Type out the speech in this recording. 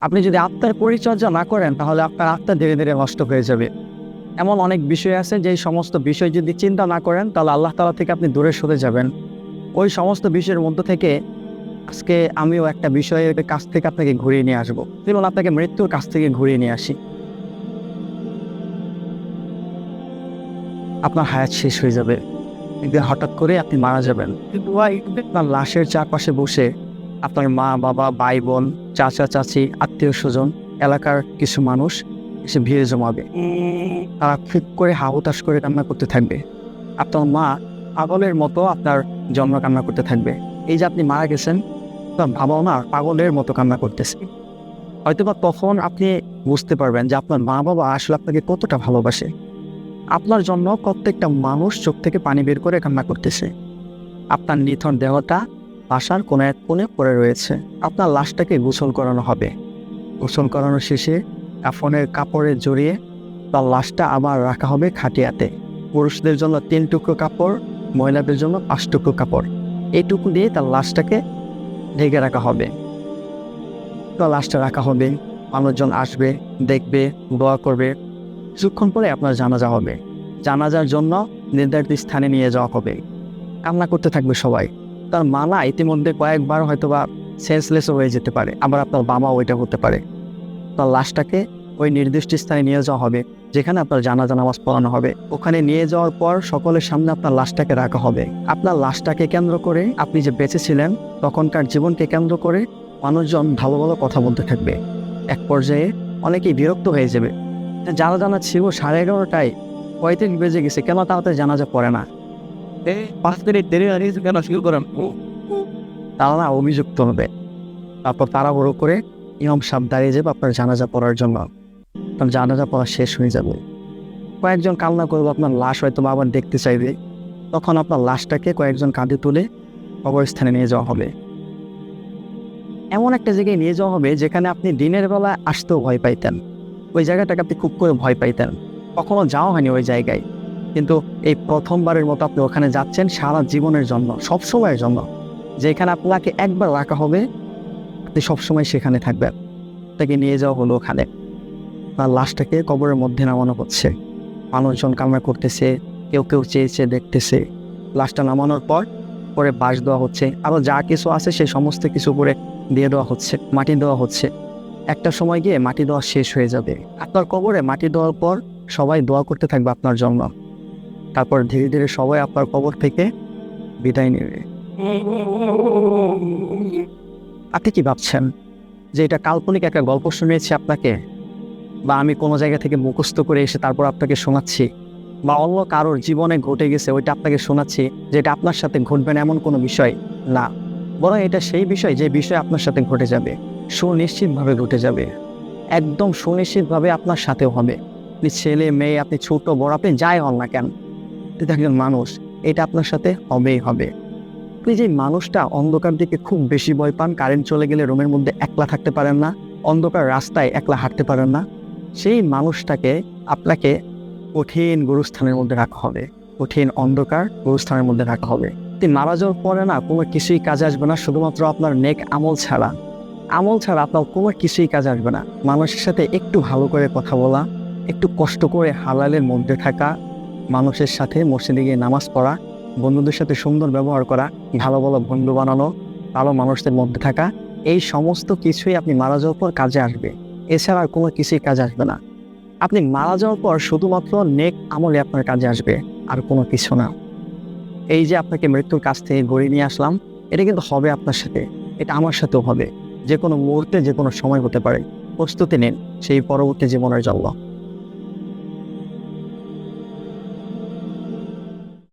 আপনি যদি আত্মার পরিচর্যা না করেন তাহলে আপনার আত্মা ধীরে ধীরে নষ্ট হয়ে যাবে। এমন অনেক বিষয় আছে যে সমস্ত বিষয় যদি চিন্তা না করেন তাহলে আল্লাহ তাআলা থেকে আপনি দূরে সরে যাবেন। ওই সমস্ত বিষয়ের মধ্য থেকে আজকে আমিও একটা বিষয়ের কাছ থেকে আপনাকে ঘুরিয়ে নিয়ে আসবো। চলুন আপনাকে মৃত্যুর কাছ থেকে ঘুরিয়ে নিয়ে আসি। আপনার হায়াত শেষ হয়ে যাবে, একদিন হঠাৎ করে আপনি মারা যাবেন। আপনার লাশের চারপাশে বসে আপনার মা বাবা ভাই বোন চাচা চাচি আত্মীয় স্বজন এলাকার কিছু মানুষ এসে ভিড়ে জমাবে। তারা খুব করে হাহুতাশ করে কান্না করতে থাকবে। আপনার মা পাগলের মতো আপনার জন্ম কান্না করতে থাকবে। এই যে আপনি মারা গেছেন, আপনার বাবাও না পাগলের মতো কান্না করতেছে। হয়তোবা তখন আপনি বুঝতে পারবেন যে আপনার মা বাবা আসলে আপনাকে কতটা ভালোবাসে। আপনার জন্য প্রত্যেকটা মানুষ চোখ থেকে পানি বের করে কান্না করতেছে। আপনার নিথর দেহটা বাসার কোনো এক কোণে পড়ে রয়েছে। আপনার লাশটাকে গোসল করানো হবে। গোসল করানো শেষে কাফনের কাপড়ে জড়িয়ে তার লাশটা আবার রাখা হবে খাটিয়াতে। পুরুষদের জন্য 3 টুকরো কাপড়, মহিলাদের জন্য 5 টুকরো কাপড়। এইটুকু দিয়ে তার লাশটাকে ঢেকে রাখা হবে। তার লাশটা রাখা হবে, মানুষজন আসবে, দেখবে, দোয়া করবে। কিছুক্ষণ পরে আপনার জানাজা হবে। জানাজার জন্য নির্ধারিত স্থানে নিয়ে যাওয়া হবে। কান্না করতে থাকবে সবাই। তার মা না ইতিমধ্যে কয়েকবার হয়তোবা সেন্সলেসও হয়ে যেতে পারে, আবার আপনার বাবা ওইটা হতে পারে। তার লাশটাকে ওই নির্দিষ্ট স্থানে নিয়ে যাওয়া হবে যেখানে আপনার জানাজা নামাজ পড়ানো হবে। ওখানে নিয়ে যাওয়ার পর সকলের সামনে আপনার লাশটাকে রাখা হবে। আপনার লাশটাকে কেন্দ্র করে, আপনি যে বেঁচে ছিলেন তখনকার জীবনকে কেন্দ্র করে মানুষজন ভালো ভালো কথা বলতে থাকবে। এক পর্যায়ে অনেকেই বিরক্ত হয়ে যাবে। জানা ছিল 11:30টায়, 35 বেজে গেছে, কেন তাড়াতাড়ি জানাজা পড়ে না? 5 মিনিট দেরি হয়েছে কেন শুরু করেন? তারা না অভিযুক্ত হবে। তারপর তাড়াহুড়ো করে ইমাম সাহেব দাঁড়িয়ে যাবে আপনার জানাজা পড়ার জন্য। আপনার জানাজা পড়া শেষ হয়ে যাবে। কয়েকজন কান্না করবে, আপনার লাশ হয়তো আবার দেখতে চাইবে। তখন আপনার লাশটাকে কয়েকজন কাঁধে তুলে কবরস্থানে নিয়ে যাওয়া হবে। এমন একটা জায়গায় নিয়ে যাওয়া হবে যেখানে আপনি দিনের বেলা আসতেও ভয় পাইতেন। ওই জায়গাটাকে আপনি খুব করে ভয় পাইতেন। কখনো যাওয়া হয়নি ওই জায়গায়, কিন্তু এই প্রথমবারের মতো আপনি ওখানে যাচ্ছেন সারা জীবনের জন্য, সবসময়ের জন্য। যেখানে আপনাকে একবার রাখা হবে, আপনি সবসময় সেখানে থাকবেন। তাকে নিয়ে যাওয়া হলো ওখানে। তার লাশটাকে কবরের মধ্যে নামানো হচ্ছে। মানুষজন কান্না করতেছে, কেউ কেউ চেয়েছে দেখতেছে। লাশটা নামানোর পর পরে বাঁশ দেওয়া হচ্ছে, আরও যা কিছু আছে সেই সমস্ত কিছু করে দিয়ে দেওয়া হচ্ছে, মাটি দেওয়া হচ্ছে। একটা সময় গিয়ে মাটি দেওয়া শেষ হয়ে যাবে। আপনার কবরে মাটি দেওয়ার পর সবাই দোয়া করতে থাকবে আপনার জন্য। তারপর ধীরে ধীরে সবাই আপনার কবর থেকে বিদায় নেবে। আপনি কি ভাবছেন যে এটা কাল্পনিক একটা গল্প শুনিয়েছি আপনাকে, বা আমি কোনো জায়গা থেকে মুখস্থ করে এসে তারপর আপনাকে শোনাচ্ছি, বা অন্য কারোর জীবনে ঘটে গেছে ওইটা আপনাকে শোনাচ্ছি, যেটা আপনার সাথে ঘটবে না এমন কোনো বিষয় না। বরং এটা সেই বিষয় যে বিষয় আপনার সাথে ঘটে যাবে, সুনিশ্চিতভাবে ঘটে যাবে। একদম সুনিশ্চিতভাবে আপনার সাথেও হবে। আপনি ছেলে মেয়ে, আপনি ছোট বড়, আপনি যাই হন না কেন, এটা একজন মানুষ, এটা আপনার সাথে হবেই হবে। আপনি যে মানুষটা অন্ধকার দিকে খুব বেশি ভয় পান, কারেন্ট চলে গেলে রুমের মধ্যে একলা থাকতে পারেন না, অন্ধকার রাস্তায় একলা হাঁটতে পারেন না, সেই মানুষটাকে আপনাকে কঠিন গুরুস্থানের মধ্যে রাখা হবে, কঠিন অন্ধকার গুরুস্থানের মধ্যে রাখা হবে। আপনি মারা যাওয়ার পরে না কোনো কিছুই কাজে আসবে না, শুধুমাত্র আপনার নেক আমল ছাড়া আপনার কোনো কিছুই কাজে আসবে না। মানুষের সাথে একটু ভালো করে কথা বলা, একটু কষ্ট করে হালালের মধ্যে থাকা, মানুষের সাথে মসজিদে গিয়ে নামাজ পড়া, বন্ধুদের সাথে সুন্দর ব্যবহার করা, ভালো ভালো বন্ধু বানানো, ভালো মানুষদের মধ্যে থাকা, এই সমস্ত কিছুই আপনি মারা যাওয়ার পর কাজে আসবে। এছাড়া আর কোনো কিছুই কাজে আসবে না। আপনি মারা যাওয়ার পর শুধুমাত্র নেক আমলে আপনার কাজে আসবে, আর কোনো কিছু না। এই যে আপনাকে মৃত্যুর কাছ থেকে গড়িয়ে নিয়ে আসলাম, এটা কিন্তু হবে আপনার সাথে, এটা আমার সাথেও হবে। যে কোনো মুহূর্তে, যে কোনো সময় হতে পারে। প্রস্তুতি নিন সেই পরবর্তী জীবনের জন্য।